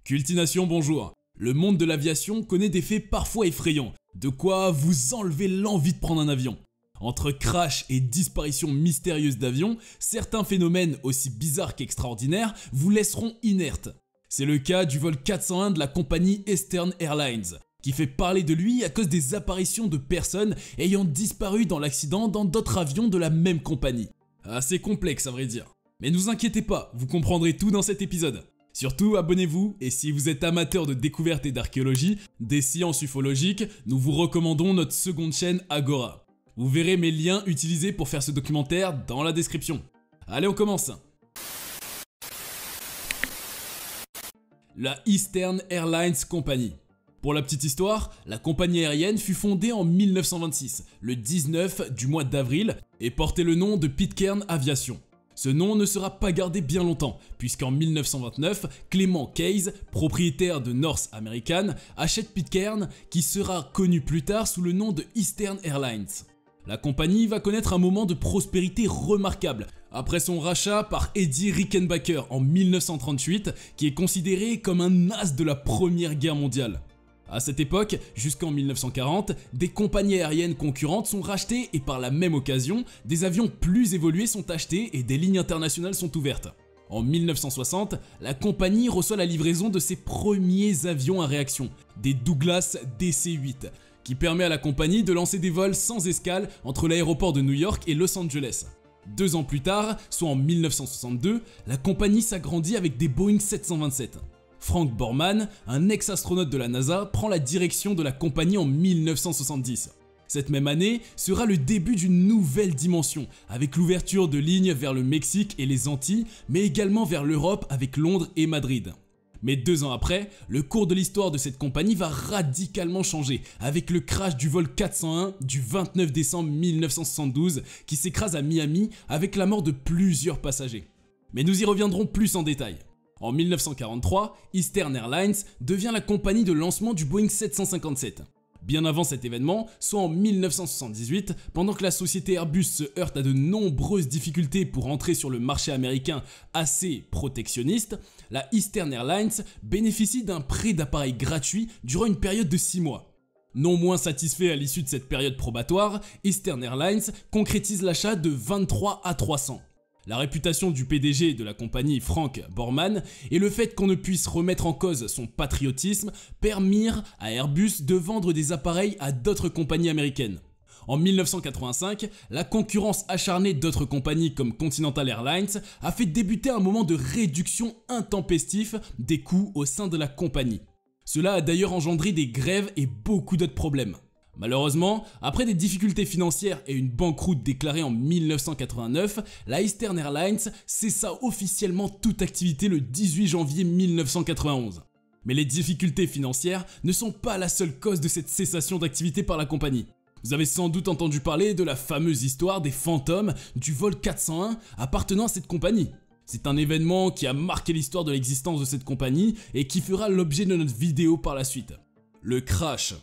Cultination, bonjour. Le monde de l'aviation connaît des faits parfois effrayants, de quoi vous enlever l'envie de prendre un avion. Entre crash et disparition mystérieuse d'avions, certains phénomènes aussi bizarres qu'extraordinaires vous laisseront inerte. C'est le cas du vol 401 de la compagnie Eastern Airlines, qui fait parler de lui à cause des apparitions de personnes ayant disparu dans l'accident dans d'autres avions de la même compagnie. Assez complexe à vrai dire. Mais ne vous inquiétez pas, vous comprendrez tout dans cet épisode. Surtout, abonnez-vous, et si vous êtes amateur de découverte et d'archéologie, des sciences ufologiques, nous vous recommandons notre seconde chaîne Agora. Vous verrez mes liens utilisés pour faire ce documentaire dans la description. Allez, on commence. La Eastern Airlines Company. Pour la petite histoire, la compagnie aérienne fut fondée en 1926, le 19 du mois d'avril, et portait le nom de Pitcairn Aviation. Ce nom ne sera pas gardé bien longtemps, puisqu'en 1929, Clement Case, propriétaire de North American, achète Pitcairn, qui sera connu plus tard sous le nom de Eastern Airlines. La compagnie va connaître un moment de prospérité remarquable, après son rachat par Eddie Rickenbacker en 1938, qui est considéré comme un as de la Première Guerre mondiale. À cette époque, jusqu'en 1940, des compagnies aériennes concurrentes sont rachetées et par la même occasion, des avions plus évolués sont achetés et des lignes internationales sont ouvertes. En 1960, la compagnie reçoit la livraison de ses premiers avions à réaction, des Douglas DC-8, qui permet à la compagnie de lancer des vols sans escale entre l'aéroport de New York et Los Angeles. 2 ans plus tard, soit en 1962, la compagnie s'agrandit avec des Boeing 727. Frank Borman, un ex-astronaute de la NASA, prend la direction de la compagnie en 1970. Cette même année sera le début d'une nouvelle dimension, avec l'ouverture de lignes vers le Mexique et les Antilles, mais également vers l'Europe avec Londres et Madrid. Mais 2 ans après, le cours de l'histoire de cette compagnie va radicalement changer, avec le crash du vol 401 du 29 décembre 1972, qui s'écrase à Miami avec la mort de plusieurs passagers. Mais nous y reviendrons plus en détail. En 1943, Eastern Airlines devient la compagnie de lancement du Boeing 757. Bien avant cet événement, soit en 1978, pendant que la société Airbus se heurte à de nombreuses difficultés pour entrer sur le marché américain assez protectionniste, la Eastern Airlines bénéficie d'un prêt d'appareils gratuit durant une période de 6 mois. Non moins satisfait à l'issue de cette période probatoire, Eastern Airlines concrétise l'achat de 23 A300. La réputation du PDG de la compagnie, Frank Borman, et le fait qu'on ne puisse remettre en cause son patriotisme permirent à Airbus de vendre des appareils à d'autres compagnies américaines. En 1985, la concurrence acharnée d'autres compagnies comme Continental Airlines a fait débuter un moment de réduction intempestif des coûts au sein de la compagnie. Cela a d'ailleurs engendré des grèves et beaucoup d'autres problèmes. Malheureusement, après des difficultés financières et une banqueroute déclarée en 1989, la Eastern Airlines cessa officiellement toute activité le 18 janvier 1991. Mais les difficultés financières ne sont pas la seule cause de cette cessation d'activité par la compagnie. Vous avez sans doute entendu parler de la fameuse histoire des fantômes du vol 401 appartenant à cette compagnie. C'est un événement qui a marqué l'histoire de l'existence de cette compagnie et qui fera l'objet de notre vidéo par la suite. Le crash.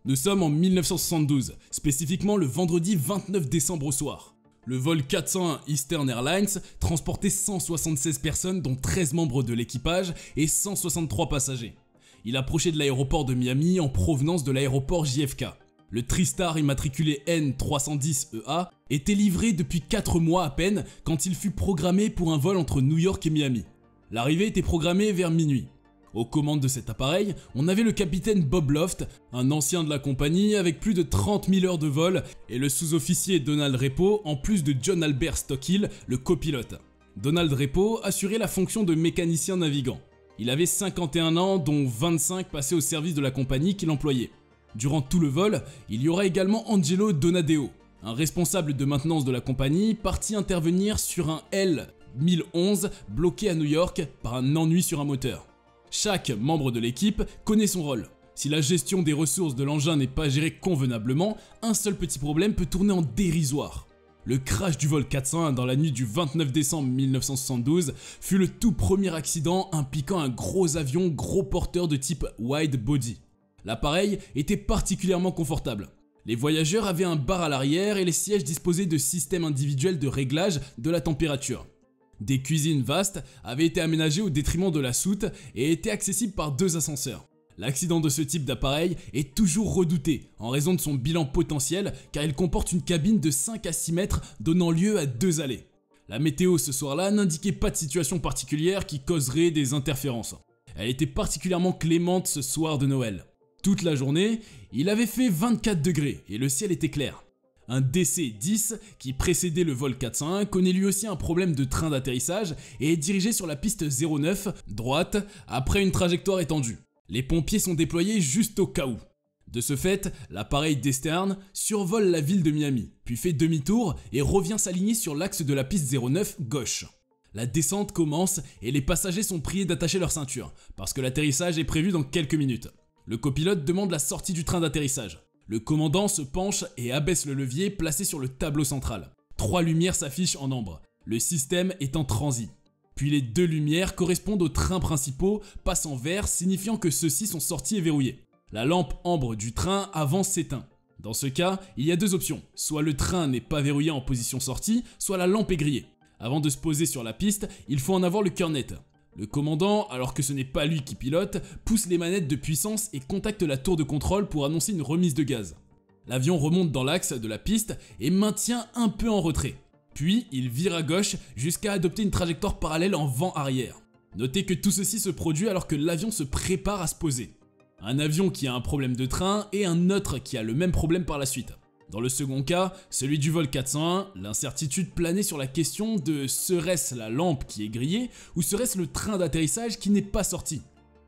Nous sommes en 1972, spécifiquement le vendredi 29 décembre au soir. Le vol 401 Eastern Airlines transportait 176 personnes dont 13 membres de l'équipage et 163 passagers. Il approchait de l'aéroport de Miami en provenance de l'aéroport JFK. Le TriStar immatriculé N310EA était livré depuis 4 mois à peine quand il fut programmé pour un vol entre New York et Miami. L'arrivée était programmée vers minuit. Aux commandes de cet appareil, on avait le capitaine Bob Loft, un ancien de la compagnie avec plus de 30 000 heures de vol, et le sous-officier Donald Repo en plus de John Albert Stockhill, le copilote. Donald Repo assurait la fonction de mécanicien navigant. Il avait 51 ans dont 25 passés au service de la compagnie qu'il employait. Durant tout le vol, il y aura également Angelo Donadeo, un responsable de maintenance de la compagnie parti intervenir sur un L-1011 bloqué à New York par un ennui sur un moteur. Chaque membre de l'équipe connaît son rôle. Si la gestion des ressources de l'engin n'est pas gérée convenablement, un seul petit problème peut tourner en dérisoire. Le crash du vol 401 dans la nuit du 29 décembre 1972 fut le tout premier accident impliquant un gros avion gros porteur de type wide body. L'appareil était particulièrement confortable. Les voyageurs avaient un bar à l'arrière et les sièges disposaient de systèmes individuels de réglage de la température. Des cuisines vastes avaient été aménagées au détriment de la soute et étaient accessibles par 2 ascenseurs. L'accident de ce type d'appareil est toujours redouté en raison de son bilan potentiel car il comporte une cabine de 5 à 6 mètres donnant lieu à 2 allées. La météo ce soir-là n'indiquait pas de situation particulière qui causerait des interférences. Elle était particulièrement clémente ce soir de Noël. Toute la journée, il avait fait 24 degrés et le ciel était clair. Un DC-10 qui précédait le vol 401 connaît lui aussi un problème de train d'atterrissage et est dirigé sur la piste 09, droite, après une trajectoire étendue. Les pompiers sont déployés juste au cas où. De ce fait, l'appareil d'Eastern survole la ville de Miami, puis fait demi-tour et revient s'aligner sur l'axe de la piste 09 gauche. La descente commence et les passagers sont priés d'attacher leur ceinture, parce que l'atterrissage est prévu dans quelques minutes. Le copilote demande la sortie du train d'atterrissage. Le commandant se penche et abaisse le levier placé sur le tableau central. 3 lumières s'affichent en ambre. Le système est en transit. Puis les 2 lumières correspondent aux trains principaux, passent en vert, signifiant que ceux-ci sont sortis et verrouillés. La lampe ambre du train avant s'éteint. Dans ce cas, il y a 2 options. Soit le train n'est pas verrouillé en position sortie, soit la lampe est grillée. Avant de se poser sur la piste, il faut en avoir le cœur net. Le commandant, alors que ce n'est pas lui qui pilote, pousse les manettes de puissance et contacte la tour de contrôle pour annoncer une remise de gaz. L'avion remonte dans l'axe de la piste et maintient un peu en retrait. Puis il vire à gauche jusqu'à adopter une trajectoire parallèle en vent arrière. Notez que tout ceci se produit alors que l'avion se prépare à se poser. Un avion qui a un problème de train et un autre qui a le même problème par la suite. Dans le second cas, celui du vol 401, l'incertitude planait sur la question de serait-ce la lampe qui est grillée ou serait-ce le train d'atterrissage qui n'est pas sorti.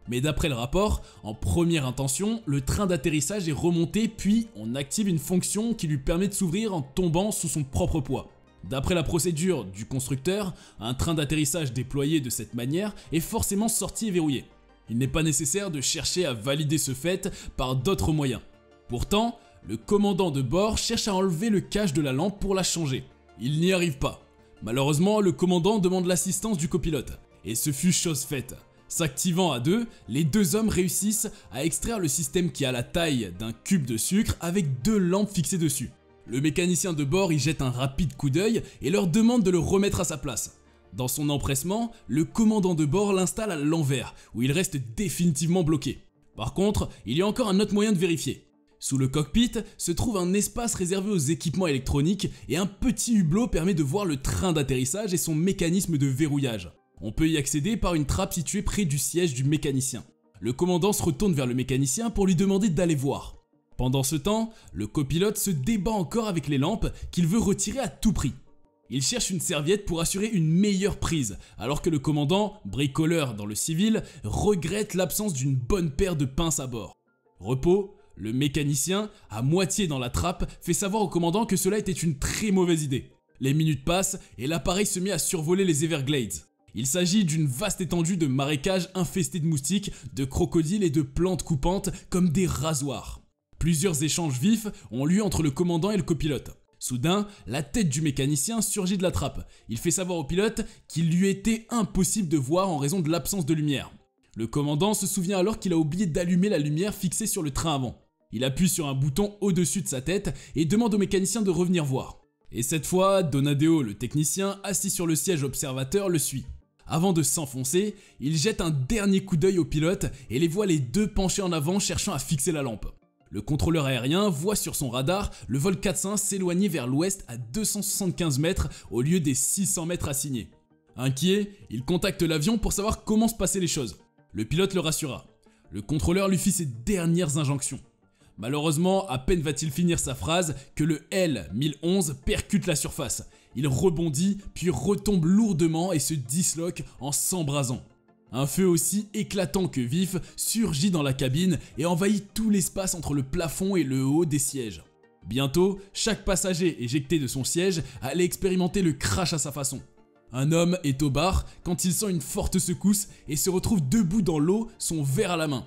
Mais d'après le rapport, en première intention, le train d'atterrissage est remonté puis on active une fonction qui lui permet de s'ouvrir en tombant sous son propre poids. D'après la procédure du constructeur, un train d'atterrissage déployé de cette manière est forcément sorti et verrouillé. Il n'est pas nécessaire de chercher à valider ce fait par d'autres moyens. Pourtant, le commandant de bord cherche à enlever le cache de la lampe pour la changer. Il n'y arrive pas. Malheureusement, le commandant demande l'assistance du copilote. Et ce fut chose faite. S'activant à 2, les 2 hommes réussissent à extraire le système qui a la taille d'un cube de sucre avec 2 lampes fixées dessus. Le mécanicien de bord y jette un rapide coup d'œil et leur demande de le remettre à sa place. Dans son empressement, le commandant de bord l'installe à l'envers, où il reste définitivement bloqué. Par contre, il y a encore un autre moyen de vérifier. Sous le cockpit se trouve un espace réservé aux équipements électroniques et un petit hublot permet de voir le train d'atterrissage et son mécanisme de verrouillage. On peut y accéder par une trappe située près du siège du mécanicien. Le commandant se retourne vers le mécanicien pour lui demander d'aller voir. Pendant ce temps, le copilote se débat encore avec les lampes qu'il veut retirer à tout prix. Il cherche une serviette pour assurer une meilleure prise, alors que le commandant, bricoleur dans le civil, regrette l'absence d'une bonne paire de pinces à bord. Repos, le mécanicien, à moitié dans la trappe, fait savoir au commandant que cela était une très mauvaise idée. Les minutes passent et l'appareil se met à survoler les Everglades. Il s'agit d'une vaste étendue de marécages infestés de moustiques, de crocodiles et de plantes coupantes comme des rasoirs. Plusieurs échanges vifs ont lieu entre le commandant et le copilote. Soudain, la tête du mécanicien surgit de la trappe. Il fait savoir au pilote qu'il lui était impossible de voir en raison de l'absence de lumière. Le commandant se souvient alors qu'il a oublié d'allumer la lumière fixée sur le train avant. Il appuie sur un bouton au-dessus de sa tête et demande au mécanicien de revenir voir. Et cette fois, Donadeo, le technicien, assis sur le siège observateur, le suit. Avant de s'enfoncer, il jette un dernier coup d'œil au pilote et les voit les 2 penchés en avant cherchant à fixer la lampe. Le contrôleur aérien voit sur son radar le vol 401 s'éloigner vers l'ouest à 275 mètres au lieu des 600 mètres assignés. Inquiet, il contacte l'avion pour savoir comment se passaient les choses. Le pilote le rassura. Le contrôleur lui fit ses dernières injonctions. Malheureusement, à peine va-t-il finir sa phrase que le L-1011 percute la surface. Il rebondit, puis retombe lourdement et se disloque en s'embrasant. Un feu aussi éclatant que vif surgit dans la cabine et envahit tout l'espace entre le plafond et le haut des sièges. Bientôt, chaque passager éjecté de son siège allait expérimenter le crash à sa façon. Un homme est au bar quand il sent une forte secousse et se retrouve debout dans l'eau, son verre à la main.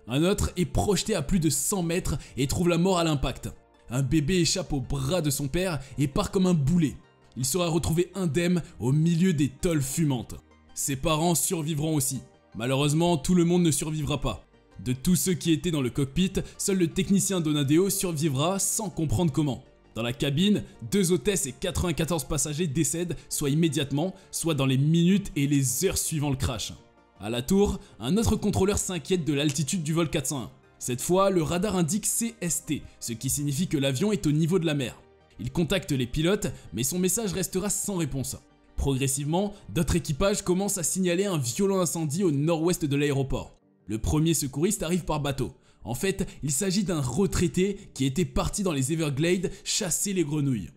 Un autre est projeté à plus de 100 mètres et trouve la mort à l'impact. Un bébé échappe au bras de son père et part comme un boulet. Il sera retrouvé indemne au milieu des tôles fumantes. Ses parents survivront aussi. Malheureusement, tout le monde ne survivra pas. De tous ceux qui étaient dans le cockpit, seul le technicien Donadeo survivra sans comprendre comment. Dans la cabine, 2 hôtesses et 94 passagers décèdent soit immédiatement, soit dans les minutes et les heures suivant le crash. À la tour, un autre contrôleur s'inquiète de l'altitude du vol 401. Cette fois, le radar indique CST, ce qui signifie que l'avion est au niveau de la mer. Il contacte les pilotes, mais son message restera sans réponse. Progressivement, d'autres équipages commencent à signaler un violent incendie au nord-ouest de l'aéroport. Le premier secouriste arrive par bateau. En fait, il s'agit d'un retraité qui était parti dans les Everglades chasser les grenouilles.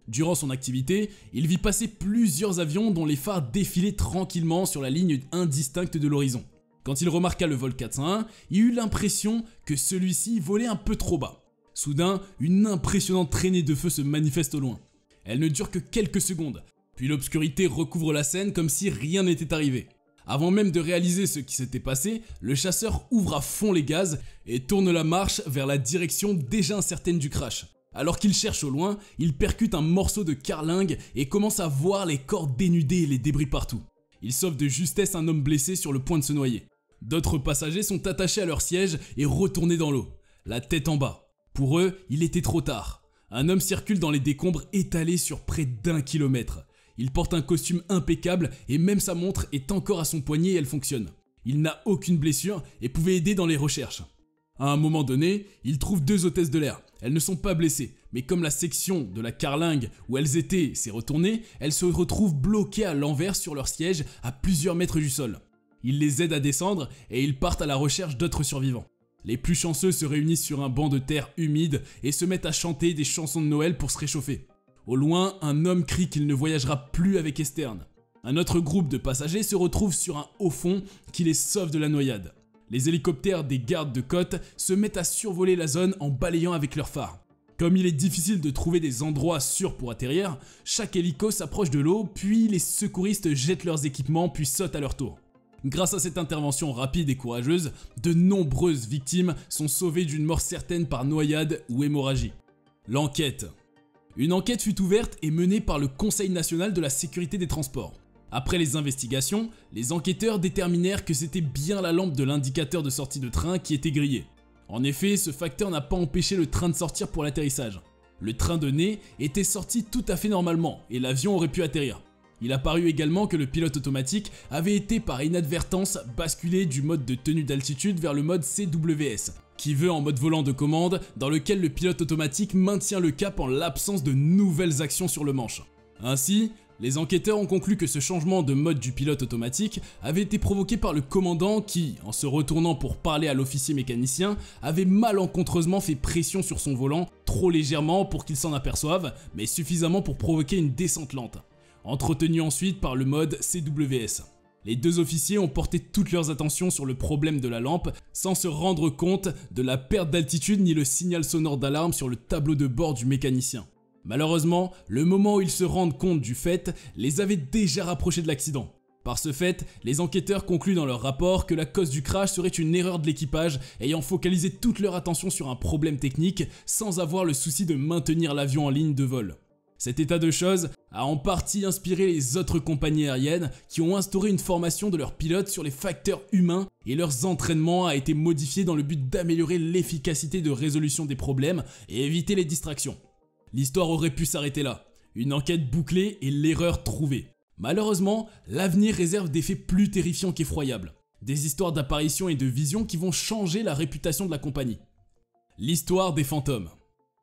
Durant son activité, il vit passer plusieurs avions dont les phares défilaient tranquillement sur la ligne indistincte de l'horizon. Quand il remarqua le vol 401, il eut l'impression que celui-ci volait un peu trop bas. Soudain, une impressionnante traînée de feu se manifeste au loin. Elle ne dure que quelques secondes, puis l'obscurité recouvre la scène comme si rien n'était arrivé. Avant même de réaliser ce qui s'était passé, le chasseur ouvre à fond les gaz et tourne la marche vers la direction déjà incertaine du crash. Alors qu'il cherche au loin, il percute un morceau de carlingue et commence à voir les corps dénudés et les débris partout. Il sauve de justesse un homme blessé sur le point de se noyer. D'autres passagers sont attachés à leur siège et retournés dans l'eau, la tête en bas. Pour eux, il était trop tard. Un homme circule dans les décombres étalés sur près d'1 kilomètre. Il porte un costume impeccable et même sa montre est encore à son poignet et elle fonctionne. Il n'a aucune blessure et pouvait aider dans les recherches. À un moment donné, il trouve 2 hôtesses de l'air. Elles ne sont pas blessées, mais comme la section de la carlingue où elles étaient s'est retournée, elles se retrouvent bloquées à l'envers sur leur siège à plusieurs mètres du sol. Il les aide à descendre et ils partent à la recherche d'autres survivants. Les plus chanceux se réunissent sur un banc de terre humide et se mettent à chanter des chansons de Noël pour se réchauffer. Au loin, un homme crie qu'il ne voyagera plus avec Esterne. Un autre groupe de passagers se retrouve sur un haut fond qui les sauve de la noyade. Les hélicoptères des gardes de côte se mettent à survoler la zone en balayant avec leurs phares. Comme il est difficile de trouver des endroits sûrs pour atterrir, chaque hélico s'approche de l'eau, puis les secouristes jettent leurs équipements puis sautent à leur tour. Grâce à cette intervention rapide et courageuse, de nombreuses victimes sont sauvées d'une mort certaine par noyade ou hémorragie. L'enquête. Une enquête fut ouverte et menée par le Conseil national de la sécurité des transports. Après les investigations, les enquêteurs déterminèrent que c'était bien la lampe de l'indicateur de sortie de train qui était grillée. En effet, ce facteur n'a pas empêché le train de sortir pour l'atterrissage. Le train de nez était sorti tout à fait normalement et l'avion aurait pu atterrir. Il apparut également que le pilote automatique avait été par inadvertance basculé du mode de tenue d'altitude vers le mode CWS, qui veut en mode volant de commande, dans lequel le pilote automatique maintient le cap en l'absence de nouvelles actions sur le manche. Ainsi, les enquêteurs ont conclu que ce changement de mode du pilote automatique avait été provoqué par le commandant qui, en se retournant pour parler à l'officier mécanicien, avait malencontreusement fait pression sur son volant, trop légèrement pour qu'il s'en aperçoive, mais suffisamment pour provoquer une descente lente. Entretenu ensuite par le mode CWS. Les 2 officiers ont porté toutes leurs attentions sur le problème de la lampe sans se rendre compte de la perte d'altitude ni le signal sonore d'alarme sur le tableau de bord du mécanicien. Malheureusement, le moment où ils se rendent compte du fait les avait déjà rapprochés de l'accident. Par ce fait, les enquêteurs concluent dans leur rapport que la cause du crash serait une erreur de l'équipage ayant focalisé toute leur attention sur un problème technique sans avoir le souci de maintenir l'avion en ligne de vol. Cet état de choses a en partie inspiré les autres compagnies aériennes qui ont instauré une formation de leurs pilotes sur les facteurs humains et leurs entraînements a été modifié dans le but d'améliorer l'efficacité de résolution des problèmes et éviter les distractions. L'histoire aurait pu s'arrêter là, une enquête bouclée et l'erreur trouvée. Malheureusement, l'avenir réserve des faits plus terrifiants qu'effroyables. Des histoires d'apparitions et de visions qui vont changer la réputation de la compagnie. L'histoire des fantômes.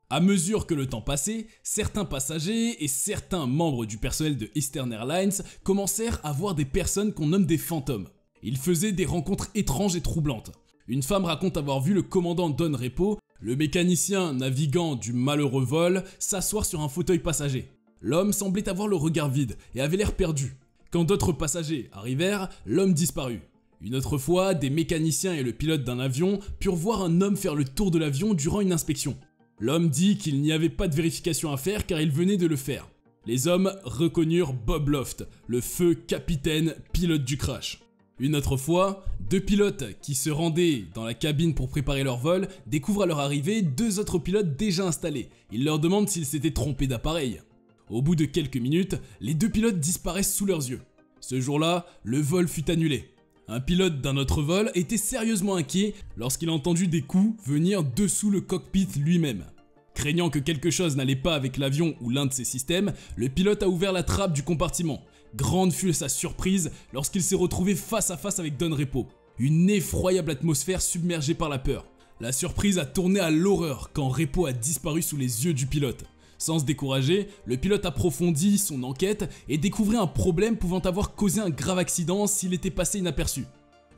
À mesure que le temps passait, certains passagers et certains membres du personnel de Eastern Airlines commencèrent à voir des personnes qu'on nomme des fantômes. Ils faisaient des rencontres étranges et troublantes. Une femme raconte avoir vu le commandant Don Repo, le mécanicien navigant du malheureux vol, s'asseoir sur un fauteuil passager. L'homme semblait avoir le regard vide et avait l'air perdu. Quand d'autres passagers arrivèrent, l'homme disparut. Une autre fois, des mécaniciens et le pilote d'un avion purent voir un homme faire le tour de l'avion durant une inspection. L'homme dit qu'il n'y avait pas de vérification à faire car il venait de le faire. Les hommes reconnurent Bob Loft, le feu capitaine pilote du crash. Une autre fois, 2 pilotes qui se rendaient dans la cabine pour préparer leur vol découvrent à leur arrivée 2 autres pilotes déjà installés. Ils leur demandent s'ils s'étaient trompés d'appareil. Au bout de quelques minutes, les 2 pilotes disparaissent sous leurs yeux. Ce jour-là, le vol fut annulé. Un pilote d'un autre vol était sérieusement inquiet lorsqu'il a entendu des coups venir dessous le cockpit lui-même. Craignant que quelque chose n'allait pas avec l'avion ou l'un de ses systèmes, le pilote a ouvert la trappe du compartiment. Grande fut sa surprise lorsqu'il s'est retrouvé face à face avec Don Repo. Une effroyable atmosphère submergée par la peur. La surprise a tourné à l'horreur quand Repo a disparu sous les yeux du pilote. Sans se décourager, le pilote approfondit son enquête et découvrit un problème pouvant avoir causé un grave accident s'il était passé inaperçu.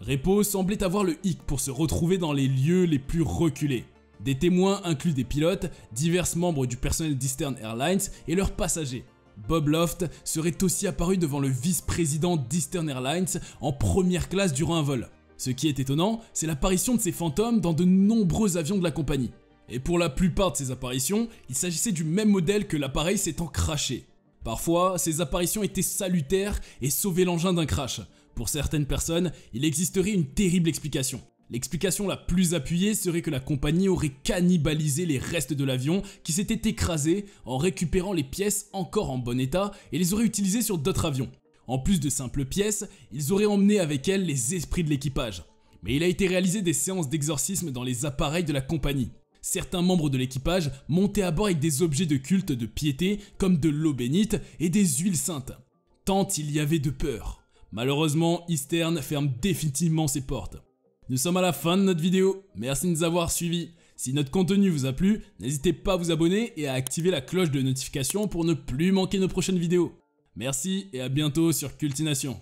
Repo semblait avoir le hic pour se retrouver dans les lieux les plus reculés. Des témoins incluent des pilotes, divers membres du personnel d'Eastern Airlines et leurs passagers. Bob Loft serait aussi apparu devant le vice-président d'Eastern Airlines en première classe durant un vol. Ce qui est étonnant, c'est l'apparition de ces fantômes dans de nombreux avions de la compagnie. Et pour la plupart de ces apparitions, il s'agissait du même modèle que l'appareil s'étant crashé. Parfois, ces apparitions étaient salutaires et sauvaient l'engin d'un crash. Pour certaines personnes, il existerait une terrible explication. L'explication la plus appuyée serait que la compagnie aurait cannibalisé les restes de l'avion qui s'était écrasé en récupérant les pièces encore en bon état et les aurait utilisées sur d'autres avions. En plus de simples pièces, ils auraient emmené avec elles les esprits de l'équipage. Mais il a été réalisé des séances d'exorcisme dans les appareils de la compagnie. Certains membres de l'équipage montaient à bord avec des objets de culte de piété comme de l'eau bénite et des huiles saintes. Tant il y avait de peur. Malheureusement, Eastern ferme définitivement ses portes. Nous sommes à la fin de notre vidéo, merci de nous avoir suivis. Si notre contenu vous a plu, n'hésitez pas à vous abonner et à activer la cloche de notification pour ne plus manquer nos prochaines vidéos. Merci et à bientôt sur Cultination.